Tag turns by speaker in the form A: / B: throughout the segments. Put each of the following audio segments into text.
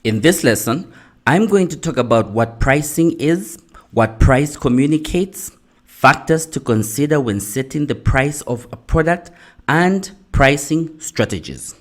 A: In this lesson, I'm going to talk about what pricing is, what price communicates, factors to consider when setting the price of a product, and pricing strategies.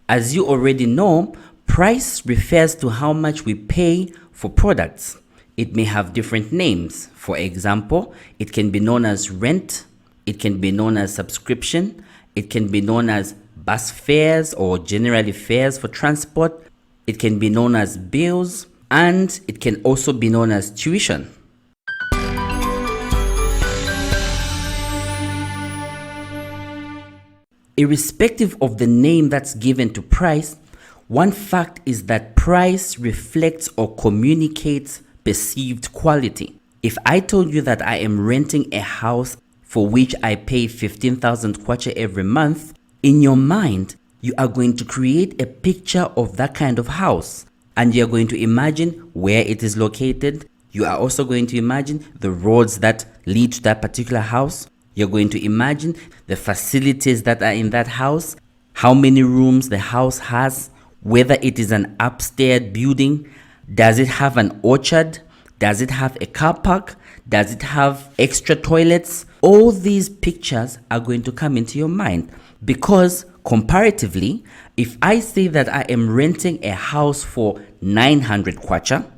A: As you already know, price refers to how much we pay for products. It may have different names. For example, it can be known as rent, it can be known as subscription, it can be known as bus fares or generally fares for transport, it can be known as bills, and it can also be known as tuition. Irrespective of the name that's given to price, one fact is that price reflects or communicates perceived quality. If I told you that I am renting a house for which I pay 15,000 kwacha every month, in your mind, you are going to create a picture of that kind of house, and you're going to imagine where it is located. You are also going to imagine the roads that lead to that particular house. You're going to imagine the facilities that are in that house, how many rooms the house has, whether it is an upstairs building, does it have an orchard, does it have a car park, does it have extra toilets? All these pictures are going to come into your mind because comparatively, if I say that I am renting a house for 900 kwacha,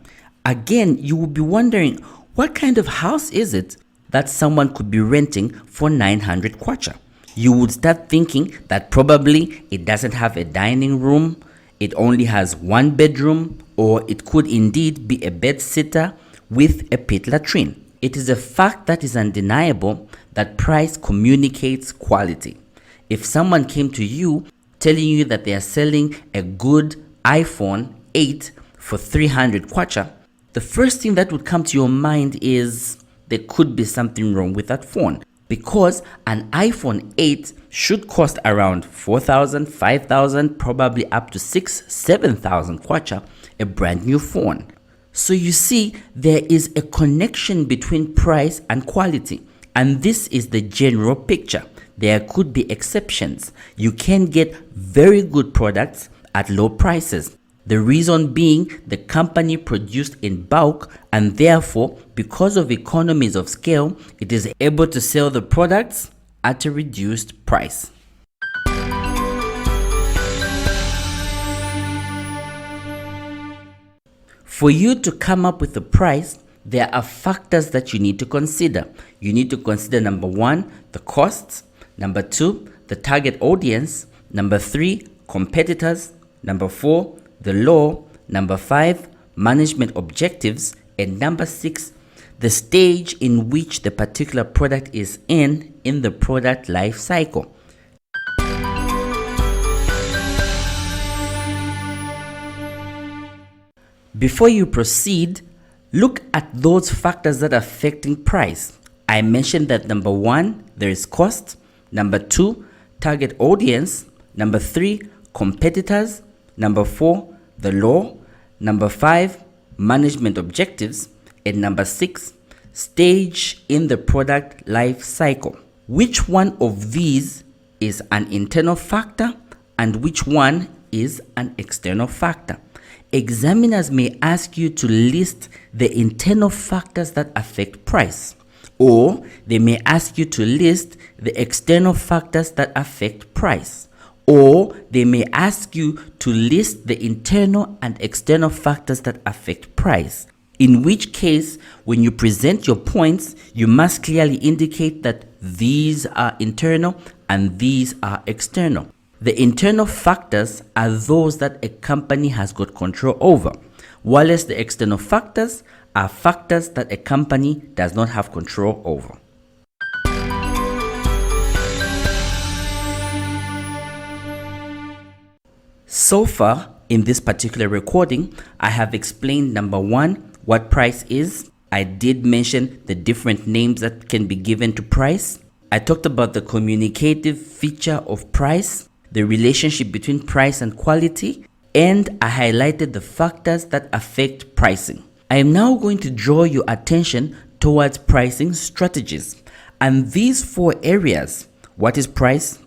A: again, you will be wondering, what kind of house is it that someone could be renting for 900 kwacha? You would start thinking that probably it doesn't have a dining room, it only has one bedroom, or it could indeed be a bed sitter with a pit latrine. It is a fact that is undeniable that price communicates quality. If someone came to you telling you that they are selling a good iPhone 8 for 300 kwacha, the first thing that would come to your mind is there could be something wrong with that phone, because an iPhone 8 should cost around 4,000, 5,000, probably up to 6,000, 7,000 kwacha, a brand new phone. So you see, there is a connection between price and quality, and this is the general picture. There could be exceptions. You can get very good products at low prices. The reason being the company produced in bulk, and therefore, because of economies of scale, it is able to sell the products at a reduced price. For you to come up with a price, there are factors that you need to consider. You need to consider number 1, the costs, number 2, the target audience, number 3, competitors, number 4, the law, number 5, management objectives, and number 6, the stage in which the particular product is in the product life cycle. Before you proceed, look at those factors that are affecting price. I mentioned that number 1, there is cost, number 2, target audience, number 3, competitors, number 4, the law, number 5, management objectives, and number 6, stage in the product life cycle. Which one of these is an internal factor and which one is an external factor? Examiners may ask you to list the internal factors that affect price, or they may ask you to list the external factors that affect price, or they may ask you to list the internal and external factors that affect price. In which case, when you present your points, you must clearly indicate that these are internal and these are external. The internal factors are those that a company has got control over, whilst the external factors are factors that a company does not have control over. So far, in this particular recording, I have explained number 1, what price is. I did mention the different names that can be given to price. I talked about the communicative feature of price, the relationship between price and quality, and I highlighted the factors that affect pricing. I am now going to draw your attention towards pricing strategies. And these 4 areas, what is price,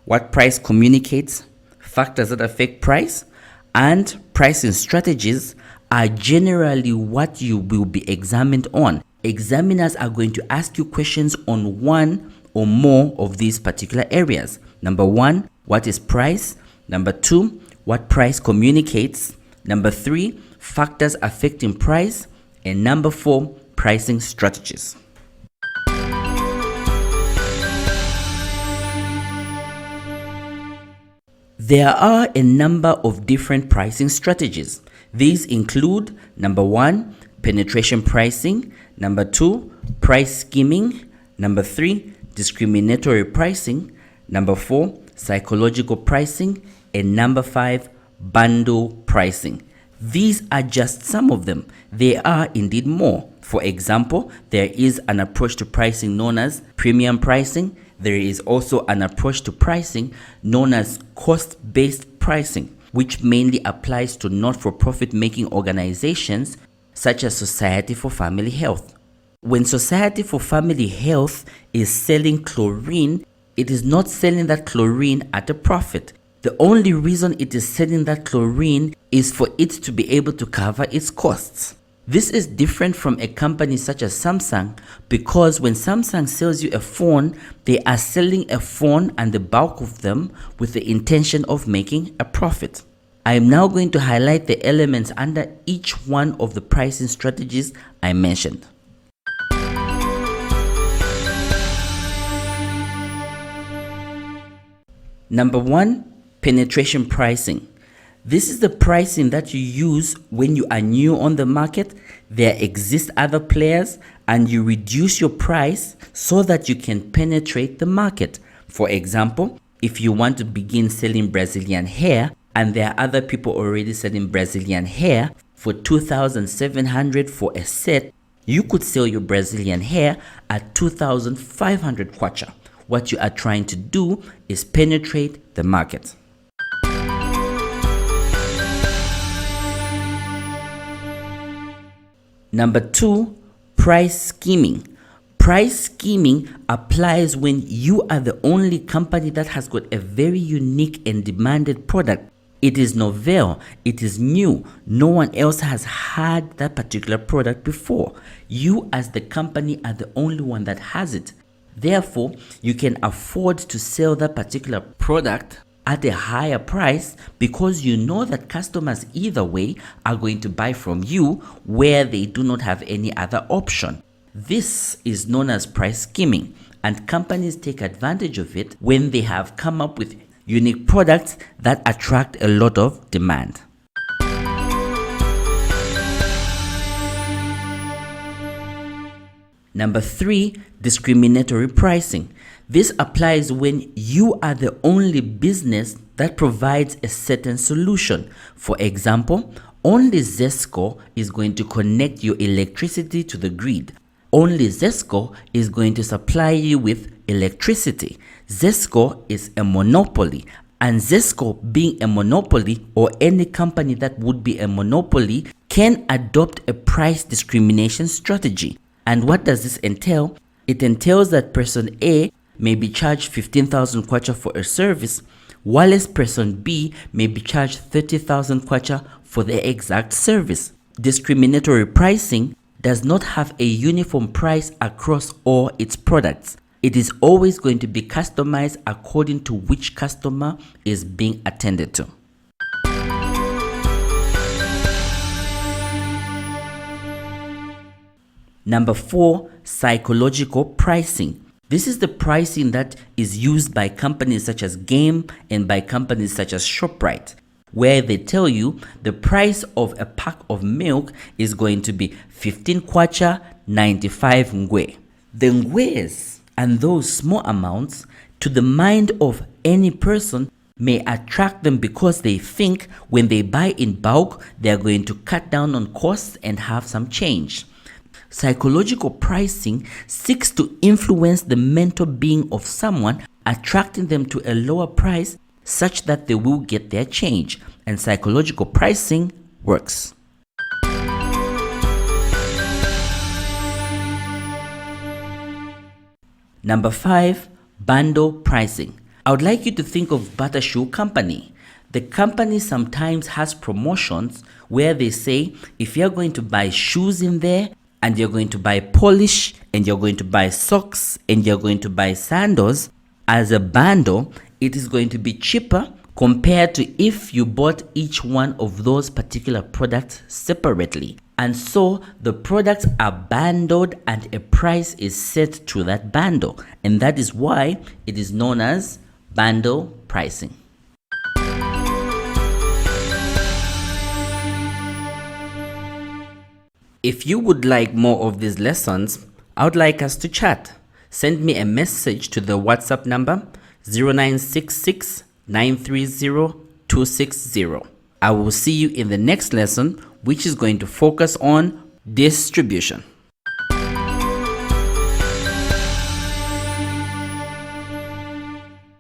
A: what price communicates, factors that affect price, and pricing strategies are generally what you will be examined on. Examiners are going to ask you questions on one or more of these particular areas. Number 1, what is price? Number 2, what price communicates? Number 3, factors affecting price. And number 4, pricing strategies. There are a number of different pricing strategies. These include number 1, penetration pricing, number 2, price skimming, number 3, discriminatory pricing, number 4, psychological pricing, and number 5, bundle pricing. These are just some of them. There are indeed more. For example, there is an approach to pricing known as premium pricing. There is also an approach to pricing known as cost-based pricing, which mainly applies to not-for-profit making organizations such as Society for Family Health. When Society for Family Health is selling chlorine, it is not selling that chlorine at a profit. The only reason it is selling that chlorine is for it to be able to cover its costs. This is different from a company such as Samsung, because when Samsung sells you a phone, they are selling a phone and the bulk of them with the intention of making a profit. I am now going to highlight the elements under each one of the pricing strategies I mentioned. Number 1, penetration pricing. This is the pricing that you use when you are new on the market, there exist other players, and you reduce your price so that you can penetrate the market. For example, if you want to begin selling Brazilian hair and there are other people already selling Brazilian hair for 2,700 for a set, you could sell your Brazilian hair at 2,500 kwacha. What you are trying to do is penetrate the market. Number 2, price skimming. Price skimming applies when you are the only company that has got a very unique and demanded product. It is novel, it is new, no one else has had that particular product before. You as the company are the only one that has it. Therefore, you can afford to sell that particular product at a higher price because you know that customers either way are going to buy from you where they do not have any other option. This is known as price skimming, and companies take advantage of it when they have come up with unique products that attract a lot of demand. Number 3, discriminatory pricing. This applies when you are the only business that provides a certain solution. For example, only Zesco is going to connect your electricity to the grid. Only Zesco is going to supply you with electricity. Zesco is a monopoly, and Zesco being a monopoly, or any company that would be a monopoly, can adopt a price discrimination strategy. And what does this entail? It entails that person A may be charged 15,000 kwacha for a service, whilst person B may be charged 30,000 kwacha for the exact service. Discriminatory pricing does not have a uniform price across all its products. It is always going to be customized according to which customer is being attended to. Number 4, psychological pricing. This is the pricing that is used by companies such as Game and by companies such as ShopRite, where they tell you the price of a pack of milk is going to be 15 kwacha, 95 ngwe. The ngwes and those small amounts to the mind of any person may attract them because they think when they buy in bulk, they are going to cut down on costs and have some change. Psychological pricing seeks to influence the mental being of someone, attracting them to a lower price such that they will get their change, and psychological pricing works. Number 5, Bundle pricing. I would like you to think of Butter Shoe Company. The company sometimes has promotions where they say if you're going to buy shoes in there and you're going to buy polish and you're going to buy socks and you're going to buy sandals as a bundle, it is going to be cheaper compared to if you bought each one of those particular products separately. And so the products are bundled and a price is set to that bundle. And that is why it is known as bundle pricing. If you would like more of these lessons, I would like us to chat. Send me a message to the WhatsApp number 0966 930 260. I will see you in the next lesson, which is going to focus on distribution.